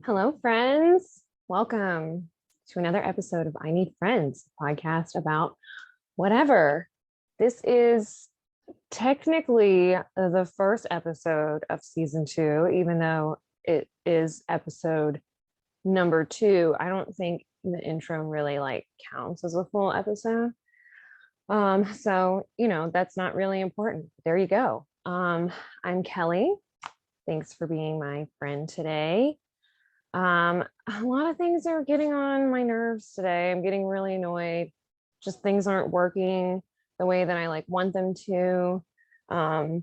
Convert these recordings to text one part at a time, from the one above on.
Hello, friends. Welcome to another episode of I Need Friends, a podcast about whatever. This is technically the first episode of season two, even though it is episode number two. I don't think the intro really counts as a full episode. So that's not really important. There you go. I'm Kelly. Thanks for being my friend today. A lot of things are getting on my nerves today. I'm getting really annoyed. Just things aren't working the way that I want them to. Um,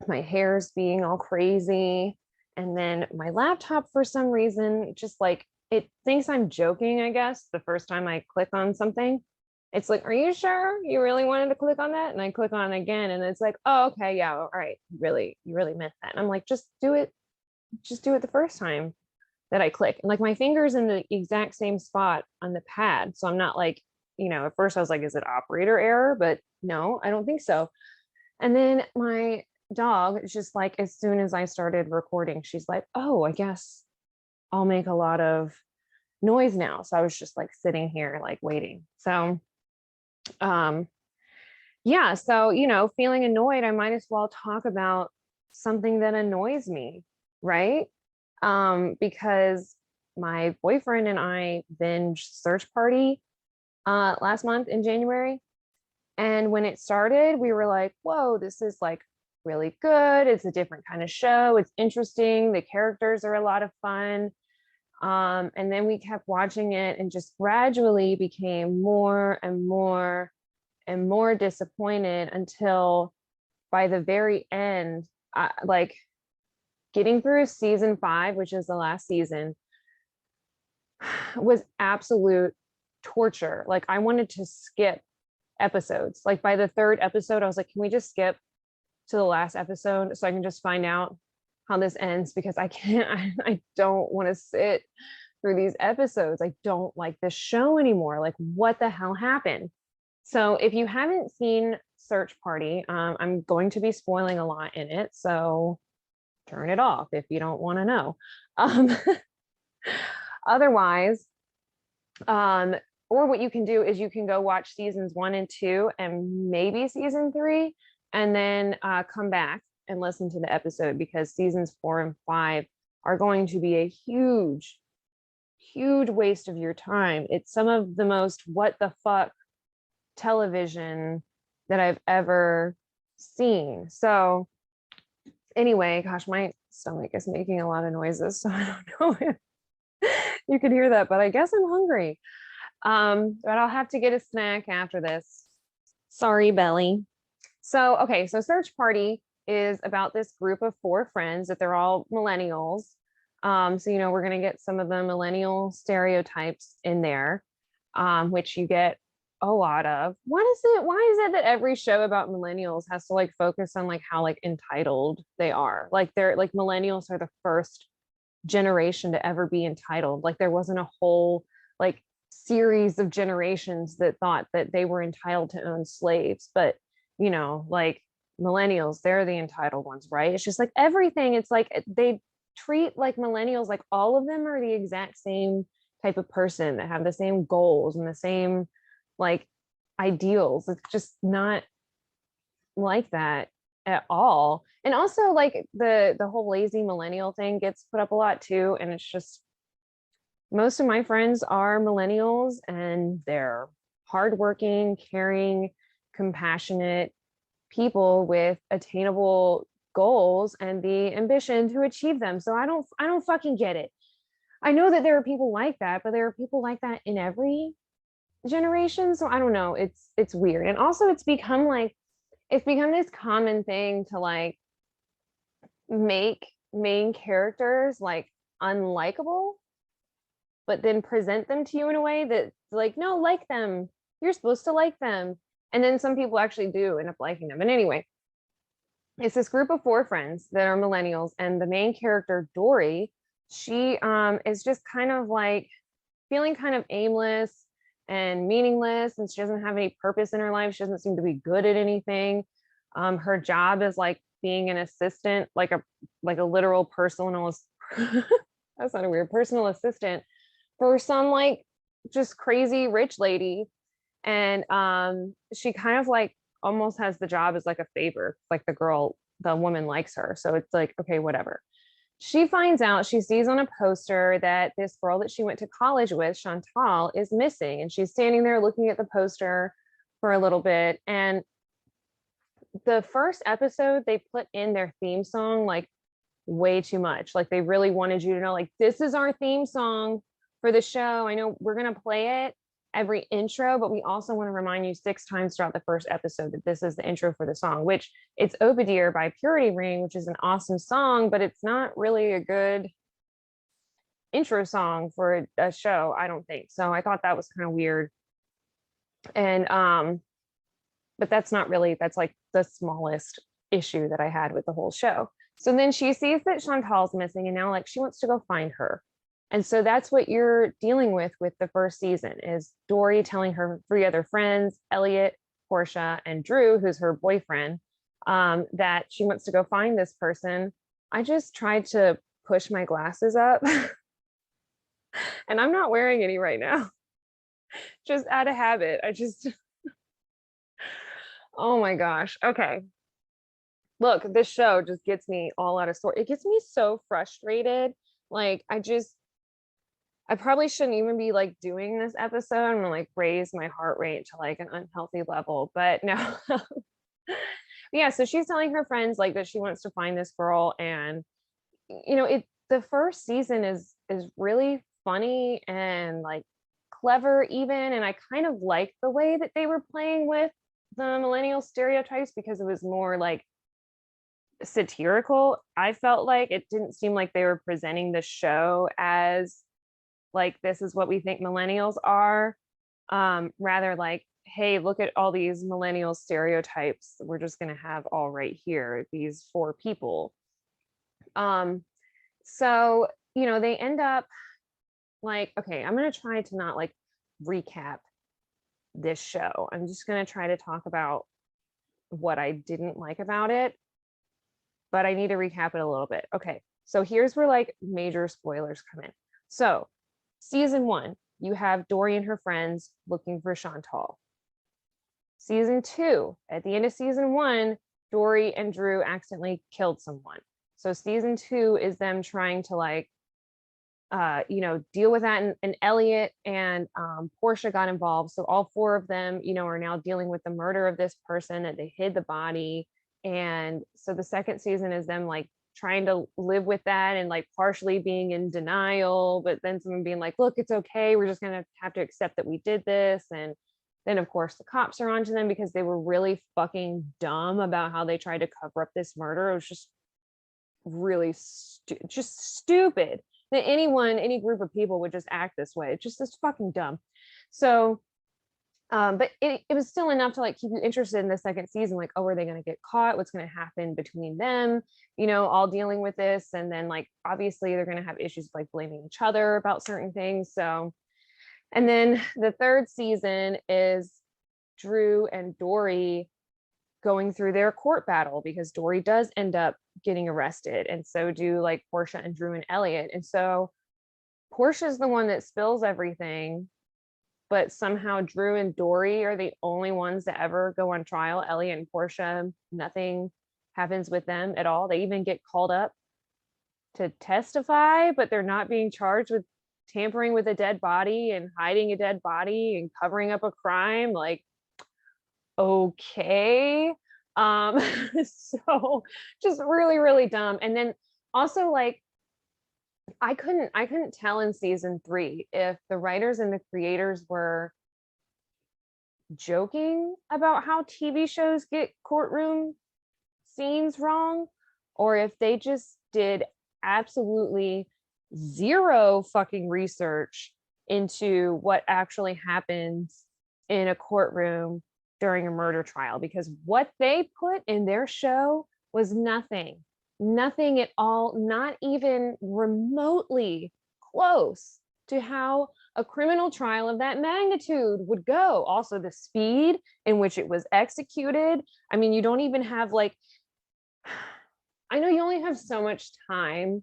my hair's being all crazy. And then my laptop, for some reason, just it thinks I'm joking, I guess, the first time I click on something. It's like, are you sure you really wanted to click on that? And I click on it again, and it's like, oh, okay, yeah, all right, you really meant that. And I'm like, just do it the first time that I click. And my finger's in the exact same spot on the pad. So I'm not at first I was like, is it operator error? But no, I don't think so. And then my dog is just as soon as I started recording, she's like, oh, I guess I'll make a lot of noise now. So I was just sitting here waiting. So yeah, so feeling annoyed, I might as well talk about something that annoys me, right? Because my boyfriend and I binge Search Party last month in January. And when it started, we were like, whoa, this is really good. It's a different kind of show. It's interesting. The characters are a lot of fun. And then we kept watching it and just gradually became more and more and more disappointed until by the very end, getting through season 5, which is the last season, was absolute torture. I wanted to skip episodes. By the third episode, I was like, can we just skip to the last episode so I can just find out how this ends? Because I can't, I don't want to sit through these episodes. I don't like this show anymore. What the hell happened? So if you haven't seen Search Party, I'm going to be spoiling a lot in it. So turn it off if you don't want to know. Otherwise, or what you can do is you can go watch seasons 1 and 2 and maybe season 3, and then come back and listen to the episode, because seasons 4 and 5 are going to be a huge waste of your time. It's some of the most what the fuck television that I've ever seen. So anyway, gosh, my stomach is making a lot of noises, so I don't know if you could hear that, but I guess I'm hungry. But I'll have to get a snack after this. Sorry, belly. So, okay, so Search Party is about this group of 4 friends that they're all millennials. So we're gonna get some of the millennial stereotypes in there, which you get a lot of. Why is it that every show about millennials has to focus on how entitled they are? They're millennials are the first generation to ever be entitled. There wasn't a whole series of generations that thought that they were entitled to own slaves, but millennials, they're the entitled ones, right? It's just everything. It's they treat millennials all of them are the exact same type of person that have the same goals and the same ideals. It's just not like that at all. And also the whole lazy millennial thing gets put up a lot too, and it's just, most of my friends are millennials, and they're hardworking, caring, compassionate people with attainable goals and the ambition to achieve them. So I don't fucking get it. I know that there are people like that, but there are people like that in every generation. So I don't know. It's weird. And also it's become this common thing to make main characters unlikable, but then present them to you in a way that no, like them. You're supposed to like them. And then some people actually do end up liking them. And anyway, it's this group of 4 friends that are millennials, and the main character, Dory, she is just kind of feeling kind of aimless and meaningless, and she doesn't have any purpose in her life. She doesn't seem to be good at anything. Her job is being an assistant, like a literal personal that sounded weird, personal assistant for some like just crazy rich lady. And she kind of like almost has the job as like a favor, like the woman likes her, so it's like, okay, whatever. She finds out, she sees on a poster that this girl that she went to college with, Chantal, is missing, and she's standing there looking at the poster for a little bit. And the first episode, they put in their theme song like way too much. Like they really wanted you to know, like, this is our theme song for the show. I know we're going to play it every intro, but we also want to remind you 6 times throughout the first episode that this is the intro for the song, which it's Obadiah by Purity Ring, which is an awesome song, but it's not really a good intro song for a show, I don't think. So I thought that was kind of weird. And but that's not really, that's like the smallest issue that I had with the whole show. So then she sees that Chantal's missing, and now like she wants to go find her. And so that's what you're dealing with the first season, is Dory telling her 3 other friends, Elliot, Portia, and Drew, who's her boyfriend, that she wants to go find this person. I just tried to push my glasses up and I'm not wearing any right now. Just out of habit. Oh my gosh. Okay. Look, this show just gets me all out of sort. It gets me so frustrated. Like I probably shouldn't even be like doing this episode. I'm gonna like raise my heart rate to like an unhealthy level. But no. Yeah, so she's telling her friends like that she wants to find this girl. And the first season is really funny and like clever even, and I kind of like the way that they were playing with the millennial stereotypes, because it was more like satirical. I felt like it didn't seem like they were presenting the show as like, this is what we think millennials are, rather like, hey, look at all these millennial stereotypes we're just going to have all right here, these 4 people. So they end up like, okay, I'm going to try to not like recap this show. I'm just going to try to talk about what I didn't like about it, but I need to recap it a little bit. Okay, so here's where like major spoilers come in. So season 1, you have Dory and her friends looking for Chantal. Season 2, at the end of season 1, Dory and Drew accidentally killed someone. So season 2 is them trying to like deal with that, and Elliot and Portia got involved. So all 4 of them, are now dealing with the murder of this person that they hid the body. And so the second season is them like trying to live with that and like partially being in denial, but then someone being like, look, it's okay, we're just gonna have to accept that we did this. And then of course the cops are onto them because they were really fucking dumb about how they tried to cover up this murder. It was just really just stupid that any group of people would just act this way. It's just this fucking dumb. So but it was still enough to like keep you interested in the second season, like, oh, are they going to get caught, what's going to happen between them, all dealing with this. And then like obviously they're going to have issues like blaming each other about certain things. So, and then the third season is Drew and Dory going through their court battle, because Dory does end up getting arrested, and so do like Portia and Drew and Elliot. And so Portia's the one that spills everything, but somehow Drew and Dory are the only ones that ever go on trial. Elliot and Portia, nothing happens with them at all. They even get called up to testify, but they're not being charged with tampering with a dead body and hiding a dead body and covering up a crime. Like, okay. So just really, really dumb. And then also like I couldn't tell in season 3 if the writers and the creators were joking about how TV shows get courtroom scenes wrong, or if they just did absolutely zero fucking research into what actually happens in a courtroom during a murder trial, because what they put in their show was nothing at all, not even remotely close to how a criminal trial of that magnitude would go. Also, the speed in which it was executed. I mean, you don't even have like, I know you only have so much time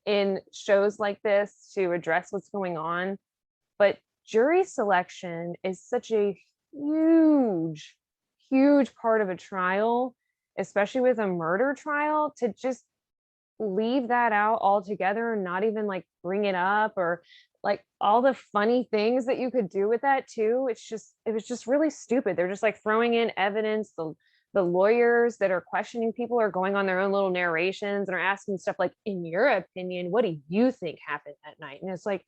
in shows like this to address what's going on. But jury selection is such a huge, huge part of a trial, especially with a murder trial, to just leave that out altogether and not even like bring it up, or like all the funny things that you could do with that too. It was just really stupid. They're just like throwing in evidence. The lawyers that are questioning people are going on their own little narrations and are asking stuff like, in your opinion, what do you think happened that night? And it's like,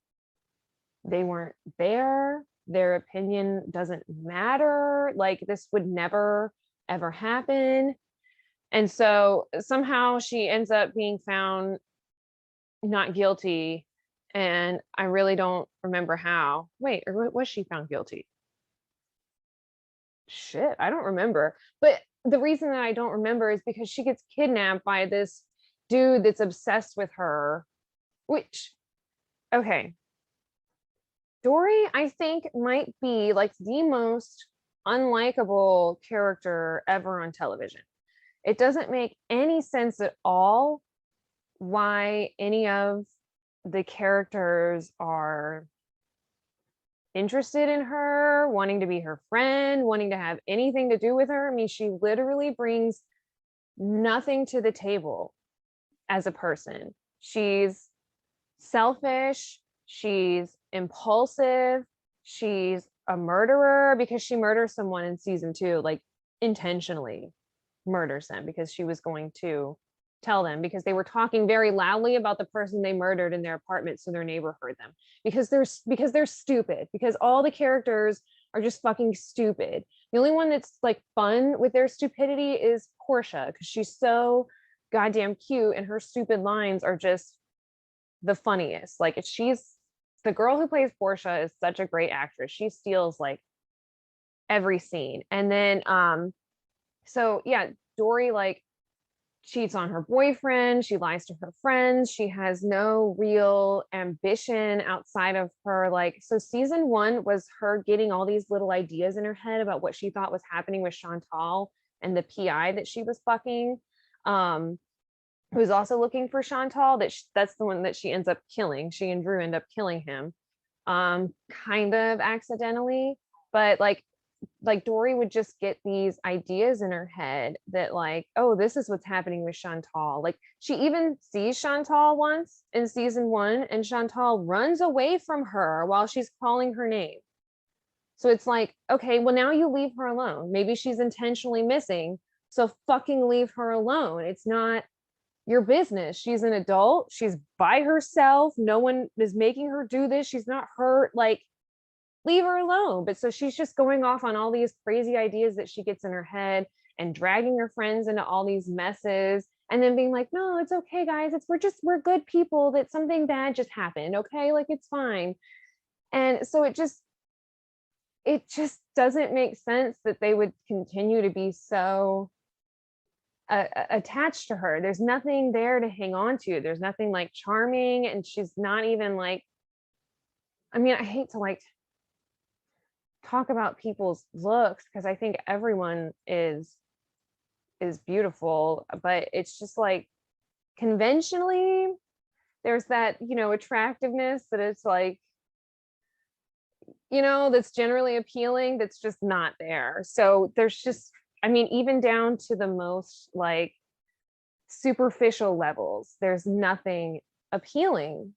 they weren't there. Their opinion doesn't matter. Like, this would never ever happen. And so somehow she ends up being found not guilty. And I really don't remember how. Wait, or was she found guilty? Shit, I don't remember. But the reason that I don't remember is because she gets kidnapped by this dude that's obsessed with her, which, okay. Dory, I think, might be like the most unlikable character ever on television. It doesn't make any sense at all why any of the characters are interested in her, wanting to be her friend, wanting to have anything to do with her. I mean, she literally brings nothing to the table as a person. She's selfish, she's impulsive, she's a murderer because she murders someone in season 2, like intentionally murders them because she was going to tell them, because they were talking very loudly about the person they murdered in their apartment, so their neighbor heard them, because they're stupid, because all the characters are just fucking stupid. The only one that's like fun with their stupidity is Portia, because she's so goddamn cute and her stupid lines are just the funniest. Like, she's the girl who plays Portia is such a great actress. She steals like every scene. And then so yeah, Dory like cheats on her boyfriend, she lies to her friends, she has no real ambition outside of her, like, so season 1 was her getting all these little ideas in her head about what she thought was happening with Chantal and the PI that she was fucking, who's also looking for Chantal, that's the one that she ends up killing. She and Drew end up killing him, kind of accidentally, but like Dory would just get these ideas in her head that like, oh, this is what's happening with Chantal. Like, she even sees Chantal once in season 1 and Chantal runs away from her while she's calling her name. So it's like, okay, well, now you leave her alone. Maybe she's intentionally missing, so fucking leave her alone. It's not your business. She's an adult, she's by herself, no one is making her do this, she's not hurt, like, leave her alone. But so she's just going off on all these crazy ideas that she gets in her head and dragging her friends into all these messes, and then being like, no, it's okay guys, we're good people, that something bad just happened, okay, like, it's fine. And so it just doesn't make sense that they would continue to be so attached to her. There's nothing there to hang on to. There's nothing like charming, and she's not even like, I mean, I hate to like talk about people's looks because I think everyone is beautiful, but it's just like, conventionally there's that, attractiveness that it's like, that's generally appealing, that's just not there. So there's just, I mean, even down to the most like superficial levels, there's nothing appealing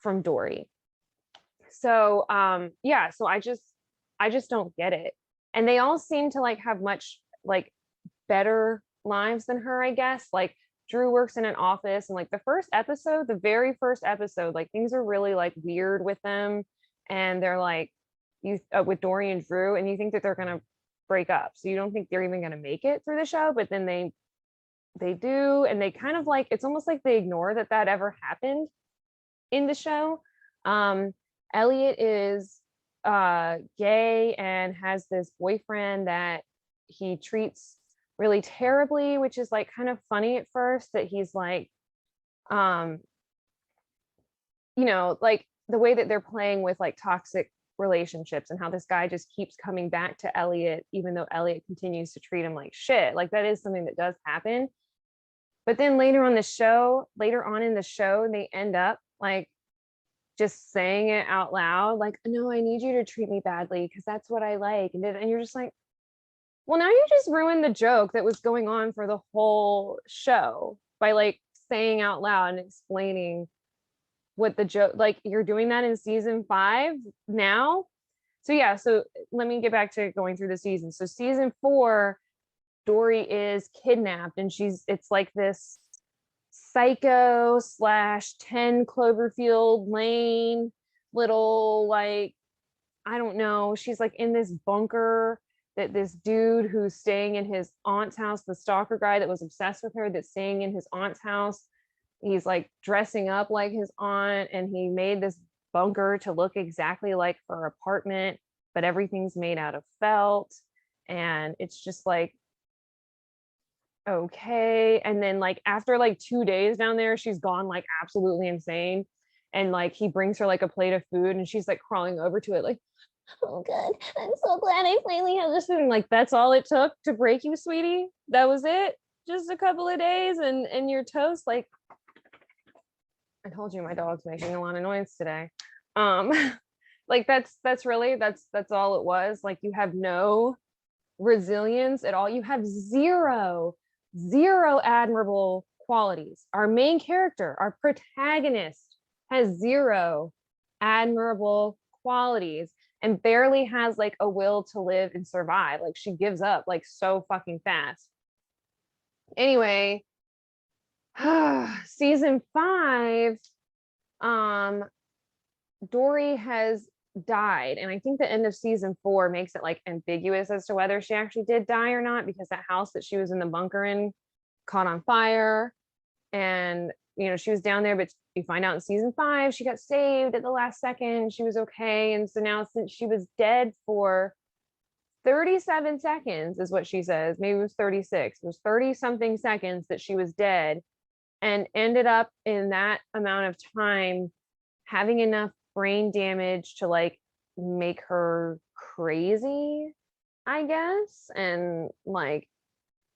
from Dory. So yeah, so I just don't get it. And they all seem to like have much like better lives than her, I guess. Like, Drew works in an office, and like the very first episode, like things are really like weird with them, and they're like, you with Dory and Drew, and you think that they're gonna break up, so you don't think they're even gonna make it through the show, but then they do, and they kind of like, it's almost like they ignore that ever happened in the show. Elliot is gay and has this boyfriend that he treats really terribly, which is like kind of funny at first, that he's like, like the way that they're playing with like toxic relationships, and how this guy just keeps coming back to Elliot even though Elliot continues to treat him like shit. Like, that is something that does happen. But then later on in the show, they end up like just saying it out loud, like, no, I need you to treat me badly because that's what I like. And you're just like, well, now you just ruined the joke that was going on for the whole show by like saying out loud and explaining what the joke, like you're doing that in season 5 now. So yeah, so let me get back to going through the season. So season 4, Dory is kidnapped and it's like this psycho slash 10 Cloverfield Lane little, like, I don't know, she's like in this bunker that this dude who's staying in his aunt's house, the stalker guy that was obsessed with her, that's staying in his aunt's house, he's like dressing up like his aunt, and he made this bunker to look exactly like her apartment, but everything's made out of felt. And it's just like, okay. And then like after like 2 days down there, she's gone like absolutely insane. And like he brings her like a plate of food and she's like crawling over to it like, oh good, I'm so glad I finally have this food. And like, that's all it took to break you, sweetie? That was it? Just a couple of days and you're toast? Like, I told you my dog's making a lot of noise today. Um, like that's really that's all it was. Like you have no resilience at all. You have zero admirable qualities. Our main character, our protagonist, has zero admirable qualities and barely has like a will to live and survive. Like she gives up like so fucking fast. Anyway, season 5, Dory has died, and I think the end of season 4 makes it like ambiguous as to whether she actually did die or not, because that house that she was in the bunker in caught on fire, and you know she was down there, but you find out in season 5 she got saved at the last second, she was okay. And so now, since she was dead for 37 seconds is what she says, maybe it was 36, it was 30 something seconds that she was dead, and ended up in that amount of time having enough brain damage to like make her crazy, I guess. And like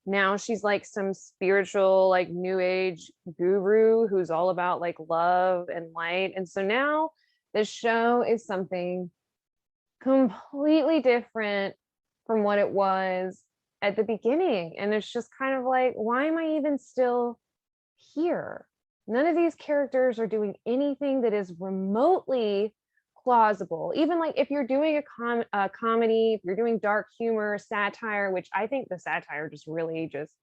now she's like some spiritual like new age guru who's all about like love and light. And so now the show is something completely different from what it was at the beginning. And it's just kind of like, why am I even still here? None of these characters are doing anything that is remotely plausible. Even like if you're doing a comedy, if you're doing dark humor, satire, which I think the satire just really just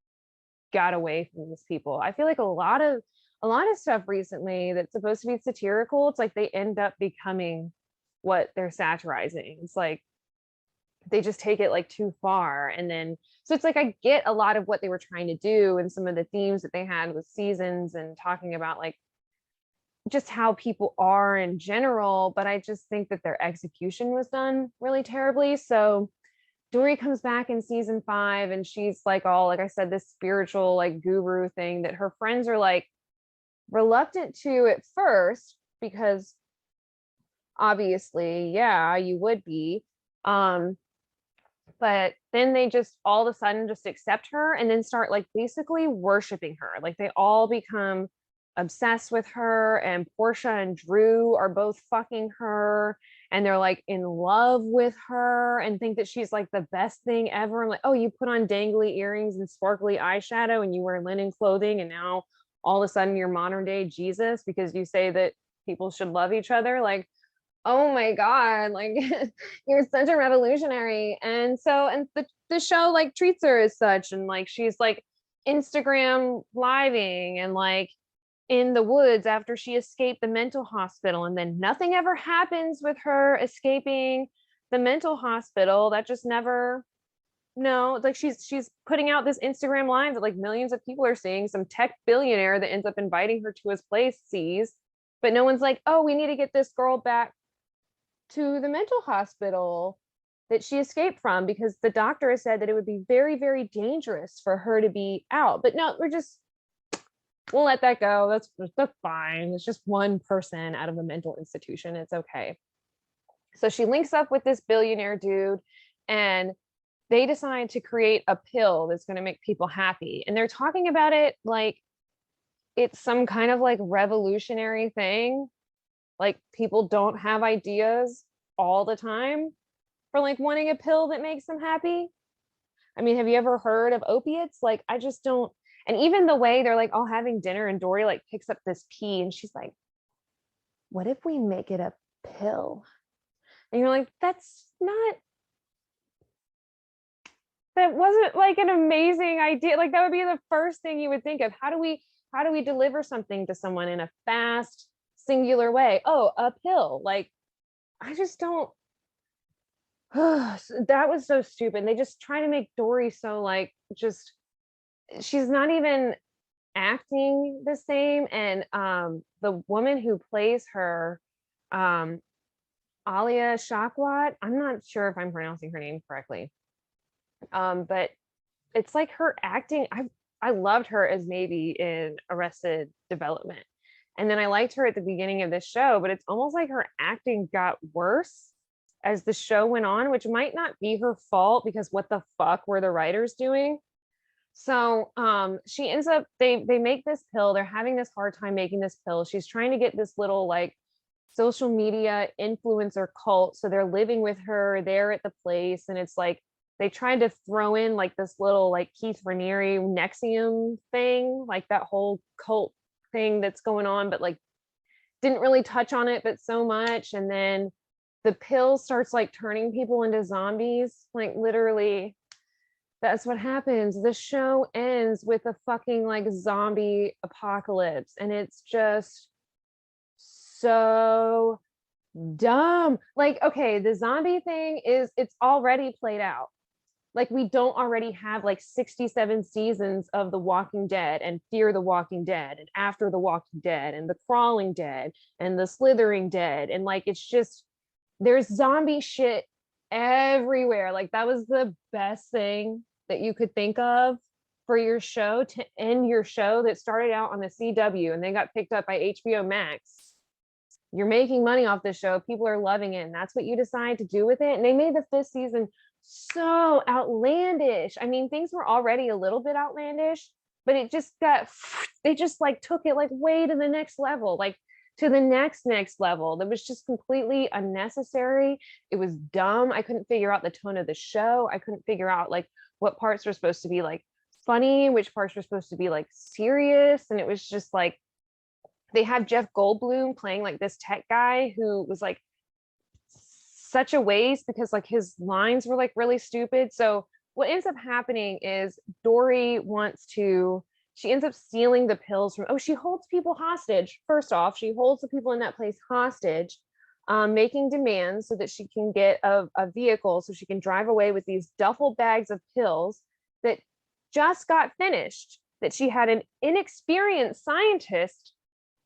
got away from these people. I feel like a lot of stuff recently that's supposed to be satirical, it's like they end up becoming what they're satirizing. It's like they just take it like too far. And then so it's like I get a lot of what they were trying to do and some of the themes that they had with seasons and talking about like just how people are in general, but I just think that their execution was done really terribly. So Dory comes back in season 5 and she's like all, like I said, this spiritual like guru thing that her friends are like reluctant to at first, because obviously, yeah, you would be. But then they just all of a sudden just accept her and then start like basically worshiping her. Like they all become obsessed with her, and Portia and Drew are both fucking her, and they're like in love with her and think that she's like the best thing ever. I'm like, oh, you put on dangly earrings and sparkly eyeshadow and you wear linen clothing, and now all of a sudden you're modern day Jesus because you say that people should love each other. Like, oh my god, like you're such a revolutionary. And so, and the show like treats her as such, and like she's like Instagram living and like in the woods after she escaped the mental hospital, and then nothing ever happens with her escaping the mental hospital. That just never, no, like she's putting out this Instagram live that like millions of people are seeing. Some tech billionaire that ends up inviting her to his place sees, but no one's like, oh, we need to get this girl back to the mental hospital that she escaped from, because the doctor has said that it would be very, very dangerous for her to be out. But no, we'll let that go. That's fine. It's just one person out of a mental institution. It's okay. So she links up with this billionaire dude, and they decide to create a pill that's going to make people happy. And they're talking about it like it's some kind of like revolutionary thing. Like people don't have ideas all the time for like wanting a pill that makes them happy. I mean, have you ever heard of opiates? Like, I just don't. And even the way they're like all having dinner and Dory like picks up this pea and she's like, what if we make it a pill? And you're like, that's not, that wasn't like an amazing idea. Like that would be the first thing you would think of. How do we deliver something to someone in a fast, singular way? Oh, a pill. Like, I just don't. That was so stupid. They just try to make Dory so like just, she's not even acting the same. And the woman who plays her, um Alia Shawkat, I'm not sure if I'm pronouncing her name correctly, but it's like her acting, I loved her as maybe in Arrested Development, and then I liked her at the beginning of this show, but it's almost like her acting got worse as the show went on, which might not be her fault because what the fuck were the writers doing? So she ends up, they make this pill, they're having this hard time making this pill. She's trying to get this little like social media influencer cult, so they're living with her there at the place, and it's like they tried to throw in like this little like Keith Raniere Nexium thing, like that whole cult thing that's going on, but like didn't really touch on it but so much. And then the pill starts like turning people into zombies, like literally that's what happens. The show ends with a fucking like zombie apocalypse, and it's just so dumb. Like, okay, the zombie thing is, it's already played out. Like, we don't already have like 67 seasons of The Walking Dead and Fear the Walking Dead and After the Walking Dead and The Crawling Dead and The Slithering Dead. And like, it's just, there's zombie shit everywhere. Like, that was the best thing that you could think of for your show to end your show that started out on the CW and then got picked up by HBO Max. You're making money off this show. People are loving it. And that's what you decide to do with it. And they made the 5th season so outlandish. I mean, things were already a little bit outlandish, but it just got, they just like took it like way to the next level, like to the next level. That was just completely unnecessary. It was dumb. I couldn't figure out the tone of the show. I couldn't figure out like what parts were supposed to be like funny, which parts were supposed to be like serious. And it was just like, they had Jeff Goldblum playing like this tech guy who was like such a waste because like his lines were like really stupid. So what ends up happening is Dory she ends up stealing the pills from, she holds people hostage. First off, she holds the people in that place hostage, making demands so that she can get a vehicle so she can drive away with these duffel bags of pills that just got finished, that she had an inexperienced scientist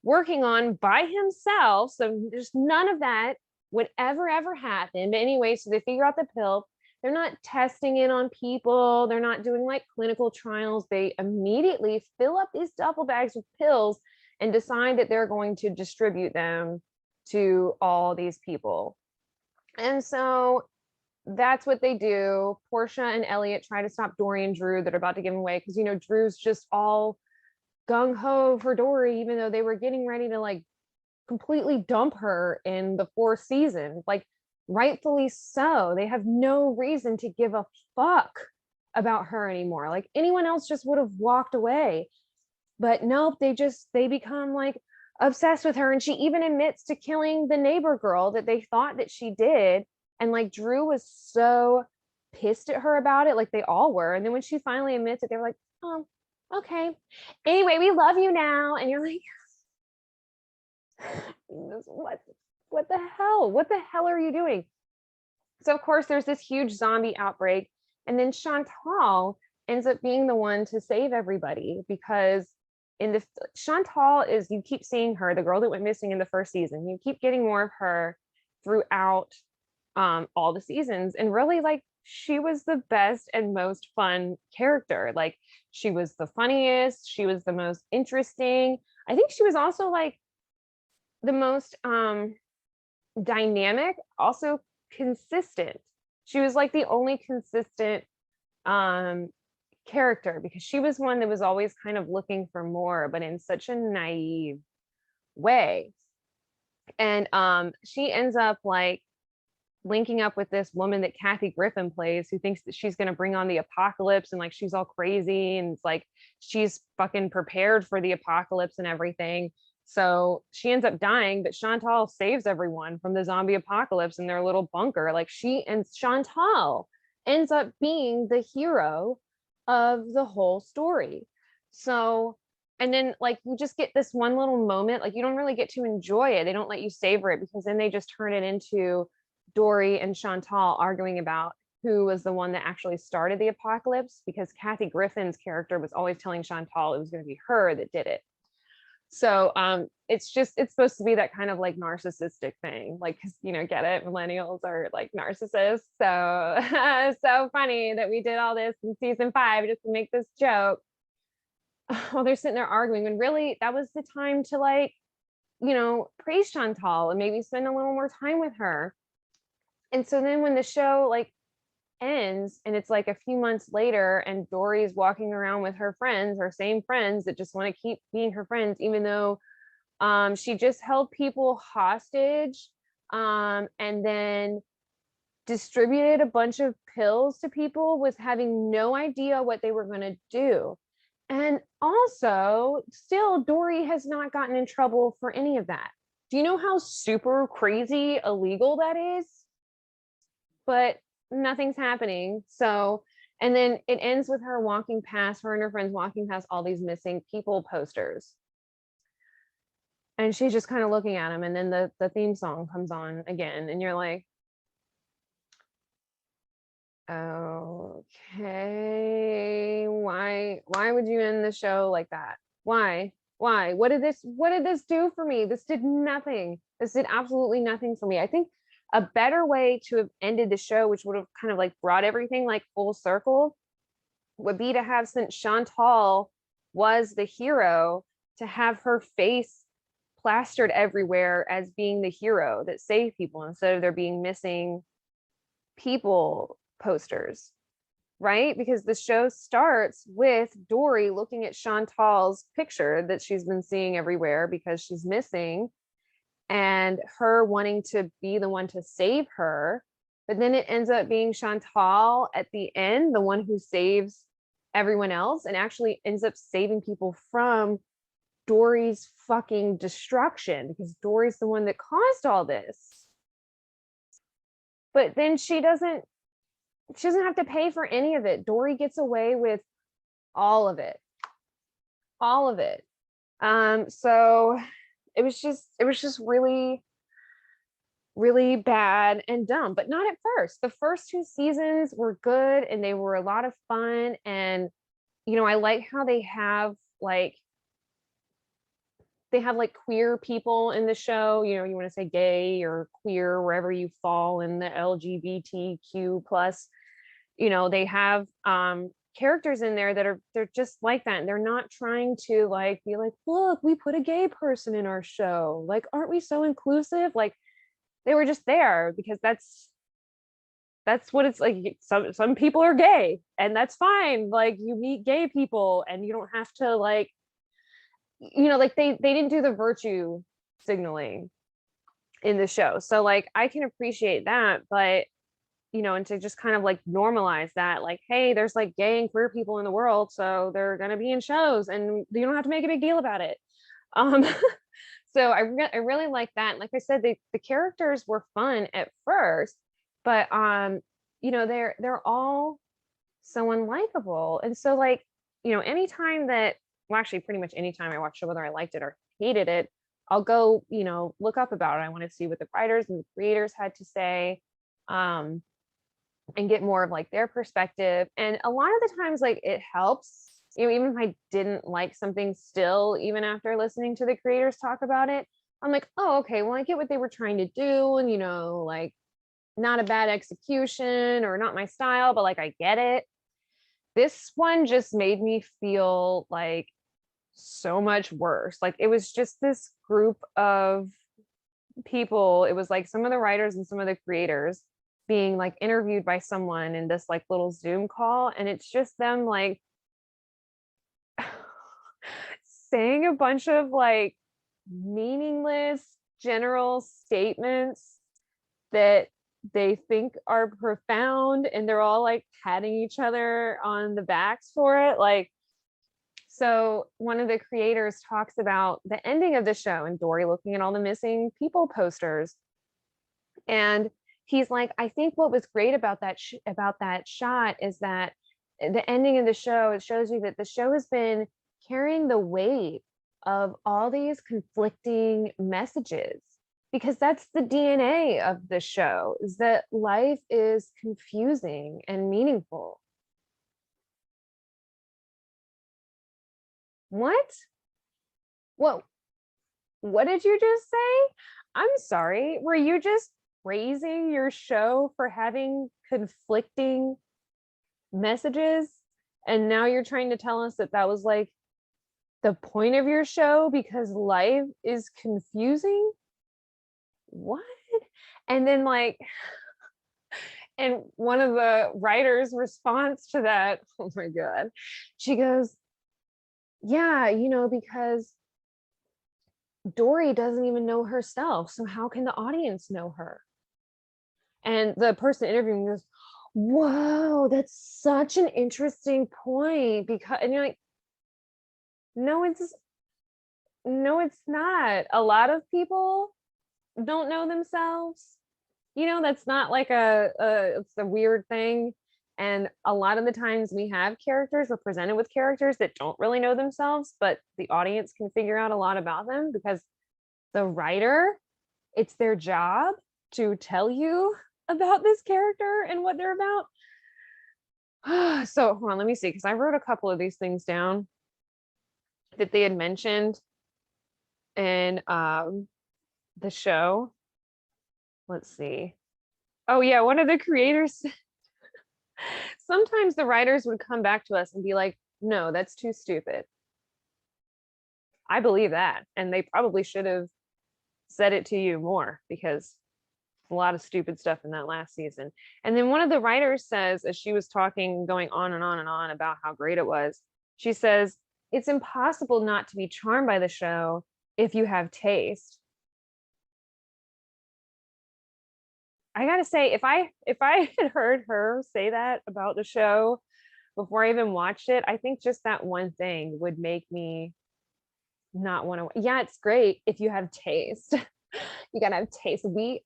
working on by himself. So there's none of that would ever happen. But anyway, so they figure out the pill. They're not testing it on people. They're not doing like clinical trials. They immediately fill up these duffel bags with pills and decide that they're going to distribute them to all these people. And so that's what they do. Portia and Elliot try to stop Dory and Drew that are about to give them away because, you know, Drew's just all gung-ho for Dory, even though they were getting ready to like completely dump her in the 4th season. Like, rightfully so. They have no reason to give a fuck about her anymore. Like, anyone else just would have walked away. But nope, they become like obsessed with her. And she even admits to killing the neighbor girl that they thought that she did. And like Drew was so pissed at her about it, like they all were. And then when she finally admits it, they were like, oh, okay. Anyway, we love you now. And you're like, what the hell? What the hell are you doing? So of course there's this huge zombie outbreak, and then Chantal ends up being the one to save everybody because Chantal is, you keep seeing her, the girl that went missing in the 1st season. You keep getting more of her throughout all the seasons, and really like she was the best and most fun character. Like, she was the funniest, she was the most interesting. I think she was also like the most dynamic, also consistent. She was like the only consistent character, because she was one that was always kind of looking for more, but in such a naive way. And she ends up like linking up with this woman that Kathy Griffin plays, who thinks that she's going to bring on the apocalypse, and like she's all crazy, and it's like she's fucking prepared for the apocalypse and everything. So she ends up dying, but Chantal saves everyone from the zombie apocalypse in their little bunker. Like she and Chantal ends up being the hero of the whole story. So, and then like you just get this one little moment, like you don't really get to enjoy it. They don't let you savor it, because then they just turn it into Dory and Chantal arguing about who was the one that actually started the apocalypse, because Kathy Griffin's character was always telling Chantal it was going to be her that did it. So it's supposed to be that kind of like narcissistic thing, like, cause you know, get it, millennials are like narcissists. So so funny that we did all this in season 5 just to make this joke. While they're sitting there arguing, when really that was the time to like, you know, praise Chantal and maybe spend a little more time with her. And so then when the show like ends and it's like a few months later and Dory's walking around with her friends, her same friends that just want to keep being her friends, even though she just held people hostage, and then distributed a bunch of pills to people with having no idea what they were going to do. And also, still, Dory has not gotten in trouble for any of that. Do you know how super crazy illegal that is? But nothing's happening. So, and then it ends with her walking past, her and her friends walking past all these missing people posters. And she's just kind of looking at them. And then the theme song comes on again. And you're like, okay, why would you end the show like that? Why? What did this do for me? This did nothing. This did absolutely nothing for me. I think a better way to have ended the show, which would have kind of like brought everything like full circle, would be to have, since Chantal was the hero, to have her face plastered everywhere as being the hero that saved people, instead of there being missing people posters, right? Because the show starts with Dory looking at Chantal's picture that she's been seeing everywhere because she's missing, and her wanting to be the one to save her. But then it ends up being Chantal at the end, the one who saves everyone else, and actually ends up saving people from Dory's fucking destruction, because Dory's the one that caused all this. But then she doesn't have to pay for any of it. Dory gets away with all of it. All of it. So it was just really, really bad and dumb, but not at first. The first 2 seasons were good and they were a lot of fun. And, you know, I like how they have like queer people in the show. You know, you want to say gay or queer, wherever you fall in the LGBTQ plus, you know, they have characters in there that they're just like that, and they're not trying to like be like, look, we put a gay person in our show, like, aren't we so inclusive? Like, they were just there because that's what it's like. Some people are gay and that's fine. Like, you meet gay people and you don't have to like, you know, like they didn't do the virtue signaling in the show. So like I can appreciate that, but you know, and to just kind of like normalize that, like, hey, there's like gay and queer people in the world, so they're going to be in shows and you don't have to make a big deal about it. um so I really like that. Like I said, the characters were fun at first, but you know, they're all so unlikable. And so like, you know, anytime that, well, actually pretty much anytime I watch show, whether I liked it or hated it, I'll go, you know, look up about it. I want to see what the writers and the creators had to say, and get more of like their perspective. And a lot of the times, like, it helps, you know, even if I didn't like something, still, even after listening to the creators talk about it, I'm like, oh, okay, well, I get what they were trying to do. And, you know, like, not a bad execution or not my style, but like, I get it. This one just made me feel like so much worse. Like, it was just this group of people. It was like some of the writers and some of the creators being like interviewed by someone in this like little Zoom call, and it's just them like saying a bunch of like meaningless general statements that they think are profound, and they're all like patting each other on the backs for it. Like, so one of the creators talks about the ending of the show and Dory looking at all the missing people posters. And he's like, I think what was great about that shot is that the ending of the show, it shows you that the show has been carrying the weight of all these conflicting messages, because that's the DNA of the show, is that life is confusing and meaningful. What? What what did you just say? I'm sorry. Were you just praising your show for having conflicting messages? And now you're trying to tell us that that was like the point of your show because life is confusing? What? And then like, and one of the writers' response to that, oh my God, she goes, yeah, because Dory doesn't even know herself. So how can the audience know her? And the person interviewing goes, whoa, that's such an interesting point. Because, and you're like, no, it's not. A lot of people don't know themselves. That's not like it's a weird thing. And a lot of the times we have characters, we're presented with characters that don't really know themselves, but the audience can figure out a lot about them because the writer, it's their job to tell you about this character and what they're about. So hold on, let me see, because I wrote a couple of these things down that they had mentioned in the show. Let's see. Oh yeah, one of the creators, sometimes the writers would come back to us and be like, no, that's too stupid. I believe that. And they probably should have said it to you more, because a lot of stupid stuff in that last season. And then one of the writers says, as she was talking, going on and on and on about how great it was, she says, it's impossible not to be charmed by the show if you have taste. I gotta say, if I had heard her say that about the show before I even watched it, I think just that one thing would make me not want to. Yeah, it's great if you have taste. You gotta have taste.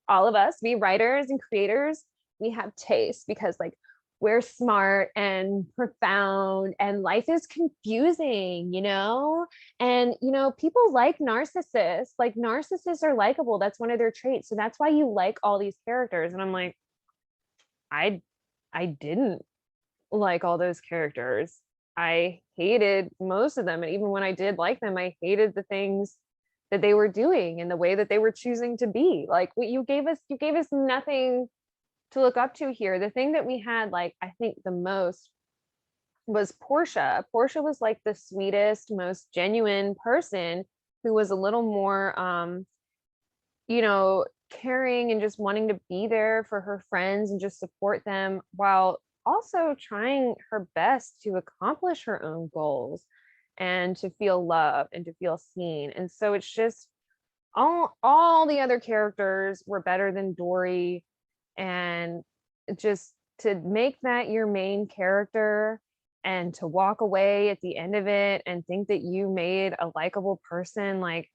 All of us, we writers and creators, we have taste because like we're smart and profound and life is confusing, and people like narcissists. Like narcissists are likable. That's one of their traits. So that's why you like all these characters. And I'm like, I didn't like all those characters. I hated most of them. And even when I did like them, I hated the things that they were doing and the way that they were choosing to be. Like you gave us nothing to look up to here. The thing that we had, like, I think the most was Portia. Portia was like the sweetest, most genuine person who was a little more caring and just wanting to be there for her friends and just support them, while also trying her best to accomplish her own goals and to feel loved and to feel seen. And so it's just all the other characters were better than Dory. And just to make that your main character and to walk away at the end of it and think that you made a likable person, like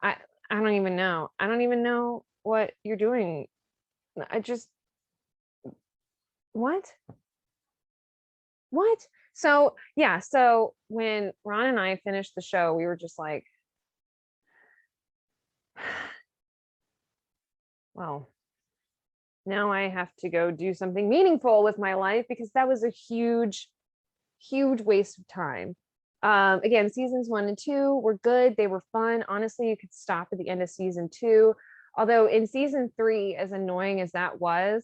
I don't even know. I don't even know what you're doing. I just what? What? So yeah, so when Ron and I finished the show, we were just like, well, now I have to go do something meaningful with my life, because that was a huge waste of time. Again, seasons 1 and 2 were good. They were fun. Honestly, you could stop at the end of season 2. Although in season 3, as annoying as that was,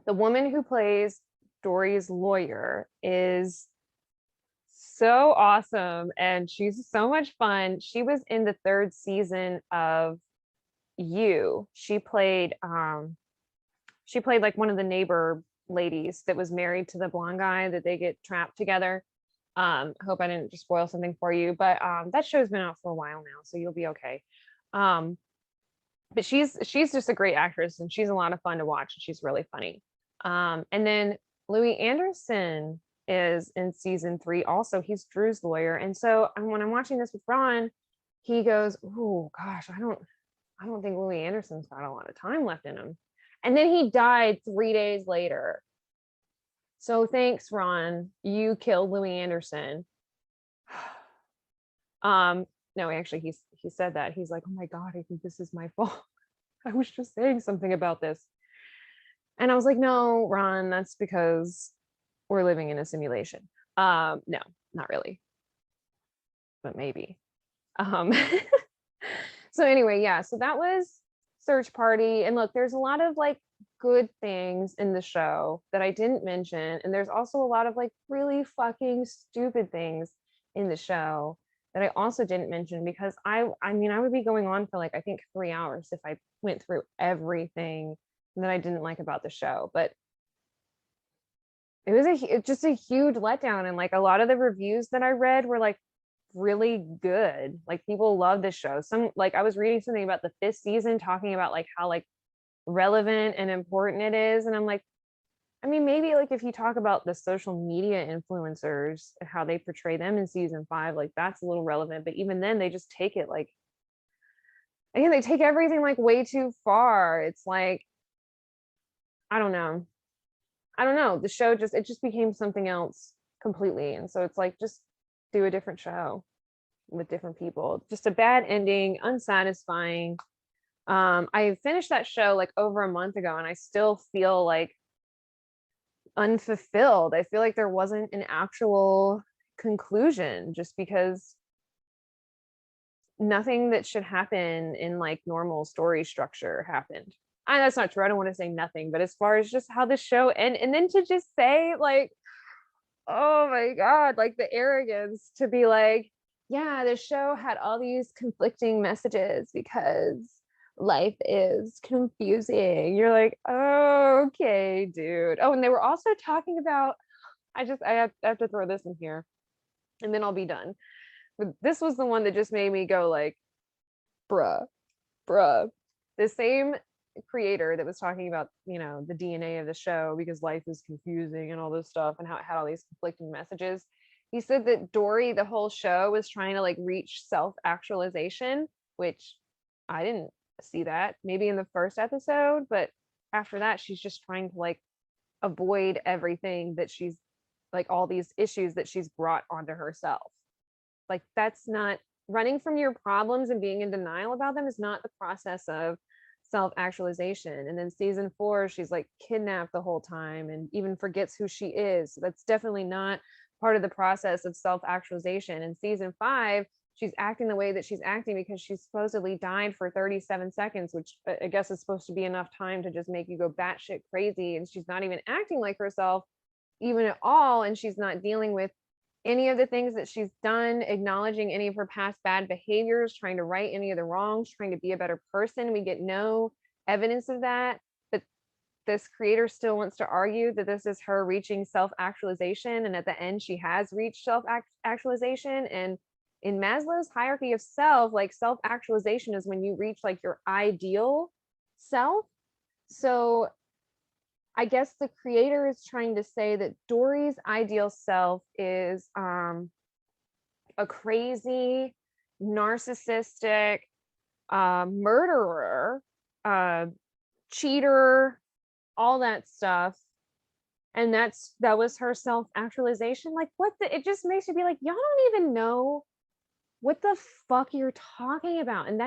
the woman who plays Dory's lawyer is so awesome and she's so much fun. She was in the 3rd season of You. She played like one of the neighbor ladies that was married to the blonde guy that they get trapped together. I hope I didn't just spoil something for you, but that show's been out for a while now, so you'll be okay. Um, but she's just a great actress, and she's a lot of fun to watch, and she's really funny. And then Louis Anderson is in season 3 also. He's Drew's lawyer. And so when I'm watching this with Ron, he goes, oh gosh, I don't think Louis Anderson's got a lot of time left in him. And then he died 3 days later. So thanks, Ron. You killed Louis Anderson. No, actually he said that. He's like, oh my God, I think this is my fault. I was just saying something about this. And I was like, no, Ron, that's because we're living in a simulation. No, not really. But maybe. Um so anyway, yeah, so that was Search Party. And look, there's a lot of like good things in the show that I didn't mention. And there's also a lot of like really fucking stupid things in the show that I also didn't mention, because I mean, I would be going on for like, I think 3 hours if I went through everything that I didn't like about the show. But it was just a huge letdown. And like a lot of the reviews that I read were like really good. Like people love this show. Some, like I was reading something about the 5th season talking about like how like relevant and important it is. And I'm like, I mean, maybe like if you talk about the social media influencers and how they portray them in season 5, like that's a little relevant. But even then, they just take it like, again, they take everything like way too far. It's like, I don't know. I don't know. The show just, it just became something else completely. And so it's like, just do a different show with different people. Just a bad ending, unsatisfying. I finished that show like over a month ago, and I still feel like unfulfilled. I feel like there wasn't an actual conclusion, just because nothing that should happen in like normal story structure happened. That's not true. I don't want to say nothing, but as far as just how the show and then to just say like, oh my God, like the arrogance to be like, yeah, the show had all these conflicting messages because life is confusing. You're like, oh, okay, dude. Oh, and they were also talking about, I have to throw this in here and then I'll be done. But this was the one that just made me go like, bruh, bruh. The same creator that was talking about, the DNA of the show because life is confusing and all this stuff and how it had all these conflicting messages. He said that Dory, the whole show, was trying to like reach self-actualization, which I didn't see that. Maybe in the first episode, but after that, she's just trying to like avoid everything that she's like all these issues that she's brought onto herself. Like that's not running from your problems and being in denial about them is not the process of self-actualization. And then season 4, she's like kidnapped the whole time and even forgets who she is. So that's definitely not part of the process of self-actualization. In season 5, she's acting the way that she's acting because she supposedly died for 37 seconds, which I guess is supposed to be enough time to just make you go batshit crazy. And she's not even acting like herself even at all. And she's not dealing with any of the things that she's done, acknowledging any of her past bad behaviors, trying to right any of the wrongs, trying to be a better person. We get no evidence of that. But this creator still wants to argue that this is her reaching self-actualization. And at the end, she has reached self-actualization. And in Maslow's hierarchy of self, like self-actualization is when you reach like your ideal self. So I guess the creator is trying to say that Dory's ideal self is a crazy, narcissistic murderer, cheater, all that stuff. And that was her self-actualization. Like what it just makes you be like, y'all don't even know what the fuck you're talking about. And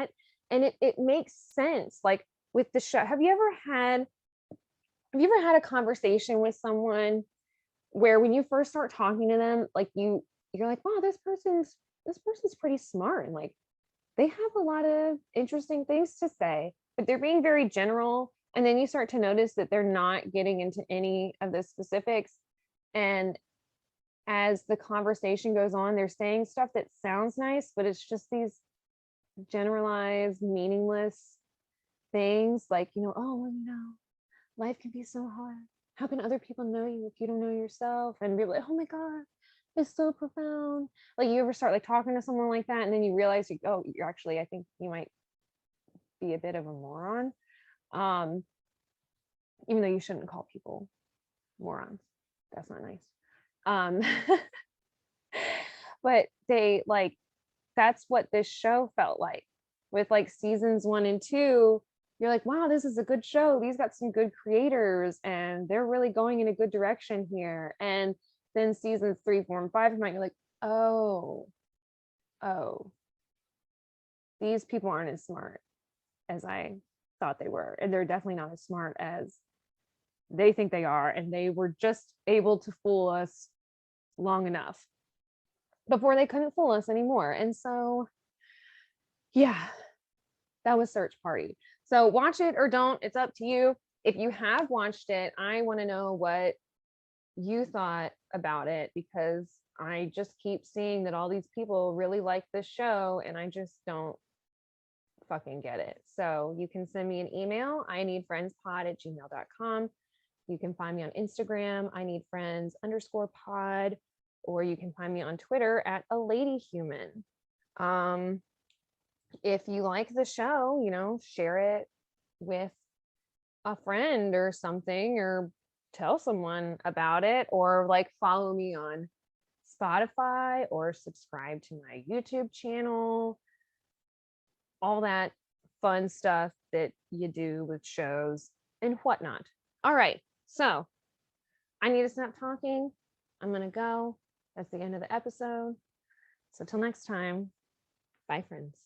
it makes sense. Like with the show, have you ever had a conversation with someone where when you first start talking to them, like you're like, wow, this person's pretty smart and like they have a lot of interesting things to say, but they're being very general. And then you start to notice that they're not getting into any of the specifics. And as the conversation goes on, they're saying stuff that sounds nice, but it's just these generalized, meaningless things like, oh, well, life can be so hard. How can other people know you if you don't know yourself? And be like, oh my God, is so profound. Like, you ever start like talking to someone like that, and then you realize oh, you're actually, I think you might be a bit of a moron. Um, even though you shouldn't call people morons. That's not nice. Um, but they like, that's what this show felt like with like seasons 1 and 2. You're like, wow, this is a good show. These got some good creators and they're really going in a good direction here. And then seasons 3, 4, and 5 come out, you're like, oh, oh, these people aren't as smart as I thought they were. And they're definitely not as smart as they think they are. And they were just able to fool us long enough before they couldn't fool us anymore. And so, yeah, that was Search Party. So watch it or don't, it's up to you. If you have watched it, I want to know what you thought about it, because I just keep seeing that all these people really like this show and I just don't fucking get it. So you can send me an email, I need friendspod@gmail.com. You can find me on Instagram, I need friends_pod, or you can find me on Twitter at a lady human. If you like the show, share it with a friend or something, or tell someone about it, or like follow me on Spotify or subscribe to my YouTube channel, all that fun stuff that you do with shows and whatnot. All right, so I need to stop talking. I'm gonna go. That's the end of the episode. So till next time, bye friends.